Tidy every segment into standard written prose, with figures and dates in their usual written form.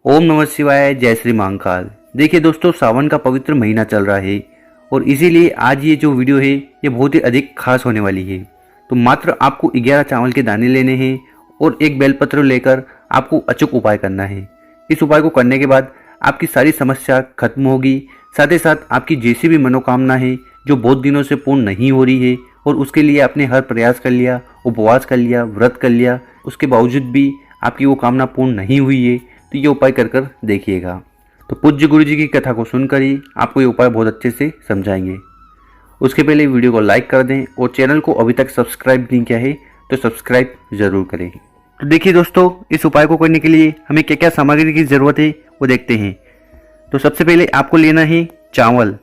ओम नमः शिवाय, जय श्री महाकाल। देखिए दोस्तों, सावन का पवित्र महीना चल रहा है और इसीलिए आज ये जो वीडियो है ये बहुत ही अधिक खास होने वाली है। तो मात्र आपको 11 चावल के दाने लेने हैं और एक बेलपत्र लेकर आपको अचूक उपाय करना है। इस उपाय को करने के बाद आपकी सारी समस्या खत्म होगी। साथ ही साथ आपकी जैसी भी मनोकामना है जो बहुत दिनों से पूर्ण नहीं हो रही है और उसके लिए आपने हर प्रयास कर लिया, उपवास कर लिया, व्रत कर लिया, उसके बावजूद भी आपकी वो कामना पूर्ण नहीं हुई है, तो ये उपाय कर कर देखिएगा। तो पूज्य गुरु जी की कथा को सुनकर ही आपको ये उपाय बहुत अच्छे से समझाएंगे। उसके पहले वीडियो को लाइक कर दें और चैनल को अभी तक सब्सक्राइब नहीं किया है तो सब्सक्राइब जरूर करें। तो देखिए दोस्तों, इस उपाय को करने के लिए हमें क्या क्या सामग्री की ज़रूरत है वो देखते हैं। तो सबसे पहले आपको लेना है चावल।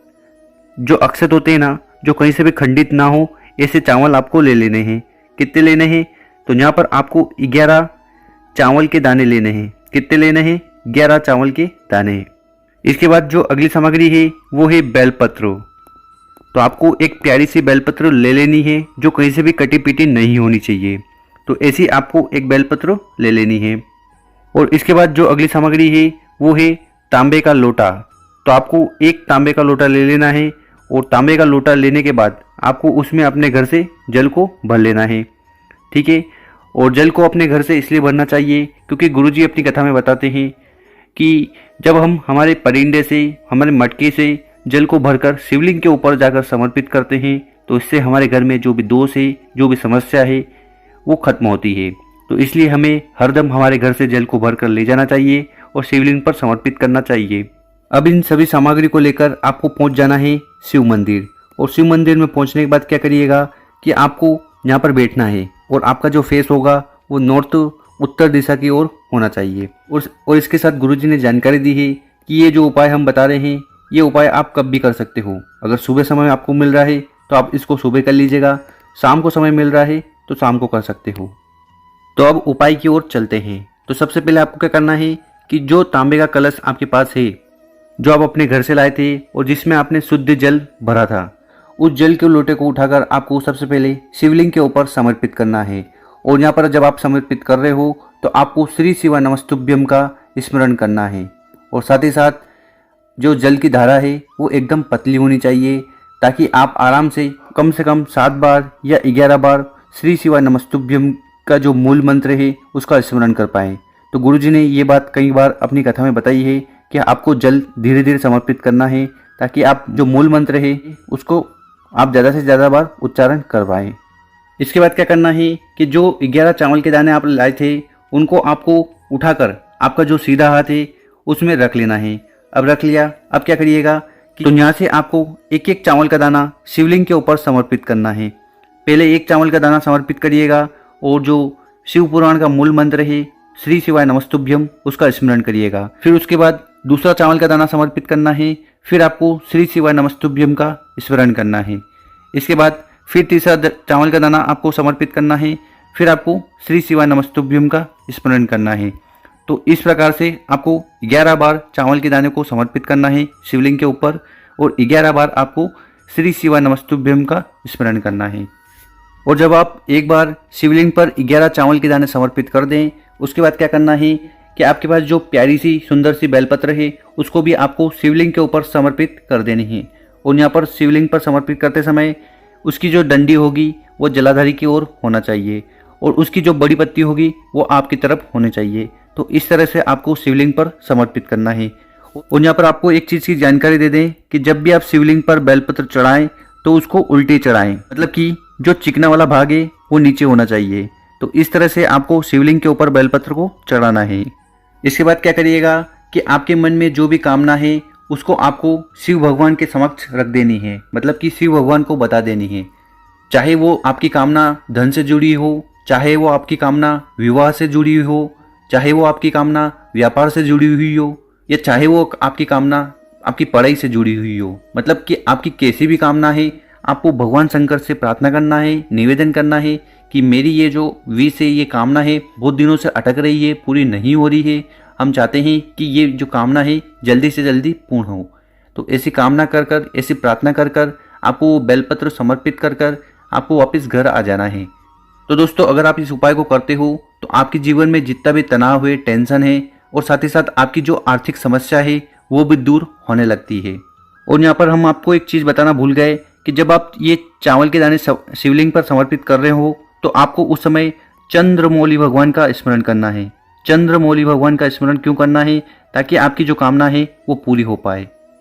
जो अक्षत होते हैं ना, जो कहीं से भी खंडित ना हो, ऐसे चावल आपको ले लेने हैं। कितने लेने हैं? तो यहाँ पर आपको 11 चावल के दाने लेने हैं। कितने लेने हैं? 11 चावल के दाने। इसके बाद जो अगली सामग्री है वो है बेलपत्र। तो आपको एक प्यारी सी बेलपत्र ले लेनी है जो कहीं से भी कटी पीटी नहीं होनी चाहिए। तो ऐसी आपको एक बेलपत्र ले लेनी है। और इसके बाद जो अगली सामग्री है वो है तांबे का लोटा। तो आपको एक तांबे का लोटा ले लेना है और तांबे का लोटा लेने के बाद आपको उसमें अपने घर से जल को भर लेना है। ठीक है। और जल को अपने घर से इसलिए भरना चाहिए क्योंकि गुरुजी अपनी कथा में बताते हैं कि जब हम हमारे परिंदे से, हमारे मटके से जल को भरकर शिवलिंग के ऊपर जाकर समर्पित करते हैं तो इससे हमारे घर में जो भी दोष है, जो भी समस्या है वो खत्म होती है। तो इसलिए हमें हरदम हमारे घर से जल को भरकर ले जाना चाहिए और शिवलिंग पर समर्पित करना चाहिए। अब इन सभी सामग्री को लेकर आपको पहुंच जाना है शिव मंदिर। और शिव मंदिर में पहुंचने के बाद क्या करिएगा कि आपको यहाँ पर बैठना है और आपका जो फेस होगा वो नॉर्थ उत्तर दिशा की ओर होना चाहिए। और इसके साथ गुरुजी ने जानकारी दी है कि ये जो उपाय हम बता रहे हैं ये उपाय आप कब भी कर सकते हो। अगर सुबह समय आपको मिल रहा है तो आप इसको सुबह कर लीजिएगा, शाम को समय मिल रहा है तो शाम को कर सकते हो। तो अब उपाय की ओर चलते हैं। तो सबसे पहले आपको क्या करना है कि जो तांबे का कलश आपके पास है, जो आप अपने घर से लाए थे और जिसमें आपने शुद्ध जल भरा था, उस जल के लोटे को उठाकर आपको सबसे पहले शिवलिंग के ऊपर समर्पित करना है। और यहाँ पर जब आप समर्पित कर रहे हो तो आपको श्री शिवा नमस्तुभ्यम का स्मरण करना है। और साथ ही साथ जो जल की धारा है वो एकदम पतली होनी चाहिए ताकि आप आराम से कम 7 बार या 11 बार श्री शिवा नमस्तुभ्यम का जो मूल मंत्र है उसका स्मरण कर पाएँ। तो गुरुजी ने ये बात कई बार अपनी कथा में बताई है कि आपको जल धीरे धीरे समर्पित करना है ताकि आप जो मूल मंत्र है उसको आप ज़्यादा से ज़्यादा बार उच्चारण करवाएं। इसके बाद क्या करना है कि जो 11 चावल के दाने आप लाए थे उनको आपको उठाकर आपका जो सीधा हाथ है उसमें रख लेना है। अब रख लिया, अब क्या करिएगा कि तो यहाँ से आपको एक एक चावल का दाना शिवलिंग के ऊपर समर्पित करना है। पहले एक चावल का दाना समर्पित करिएगा और जो शिव पुराण का मूल मंत्र है श्री शिवाय नमस्तुभ्यम उसका स्मरण करिएगा। फिर उसके बाद दूसरा चावल का दाना समर्पित करना है, फिर आपको श्री शिवाय नमस्तुभ्यम का स्मरण करना है। इसके बाद फिर तीसरा चावल का दाना आपको समर्पित करना है, फिर आपको श्री शिवाय नमस्तुभ्यम का स्मरण करना है। तो इस प्रकार से आपको 11 बार चावल के दाने को समर्पित करना है शिवलिंग के ऊपर और 11 बार आपको श्री शिवाय नमस्तुभ्यम का स्मरण करना है। और जब आप एक बार शिवलिंग पर 11 चावल के दाने समर्पित कर दें, उसके बाद क्या करना है कि आपके पास जो प्यारी सी सुंदर सी बेलपत्र है उसको भी आपको शिवलिंग के ऊपर समर्पित कर देनी है। और यहाँ पर शिवलिंग पर समर्पित करते समय उसकी जो डंडी होगी वो जलाधारी की ओर होना चाहिए और उसकी जो बड़ी पत्ती होगी वो आपकी तरफ होनी चाहिए। तो इस तरह से आपको शिवलिंग पर समर्पित करना है। और यहाँ पर आपको एक चीज़ की जानकारी दे दें कि जब भी आप शिवलिंग पर बेलपत्र चढ़ाएं तो उसको उल्टे चढ़ाएं, मतलब कि जो चिकना वाला भाग है वो नीचे होना चाहिए। तो इस तरह से आपको शिवलिंग के ऊपर बेलपत्र को चढ़ाना है। इसके बाद क्या करिएगा कि आपके मन में जो भी कामना है उसको आपको शिव भगवान के समक्ष रख देनी है, मतलब कि शिव भगवान को बता देनी है। चाहे वो आपकी कामना धन से जुड़ी हो, चाहे वो आपकी कामना विवाह से जुड़ी हुई हो, चाहे वो आपकी कामना व्यापार से जुड़ी हुई हो, या चाहे वो आपकी कामना आपकी पढ़ाई से जुड़ी हुई हो, मतलब कि आपकी कैसी भी कामना है आपको भगवान शंकर से प्रार्थना करना है, निवेदन करना है कि मेरी ये जो विश है, ये कामना है बहुत दिनों से अटक रही है, पूरी नहीं हो रही है। हम चाहते हैं कि ये जो कामना है जल्दी से जल्दी पूर्ण हो। तो ऐसी कामना कर कर, ऐसी प्रार्थना कर कर आपको बेलपत्र समर्पित कर कर आपको वापस घर आ जाना है। तो दोस्तों, अगर आप इस उपाय को करते हो तो आपके जीवन में जितना भी तनाव है, टेंशन है, और साथ ही साथ आपकी जो आर्थिक समस्या है वो भी दूर होने लगती है। और यहाँ पर हम आपको एक चीज़ बताना भूल गए कि जब आप ये चावल के दाने शिवलिंग पर समर्पित कर रहे हो तो आपको उस समय चंद्रमौली भगवान का स्मरण करना है। चंद्रमौली भगवान का स्मरण क्यों करना है? ताकि आपकी जो कामना है वो पूरी हो पाए।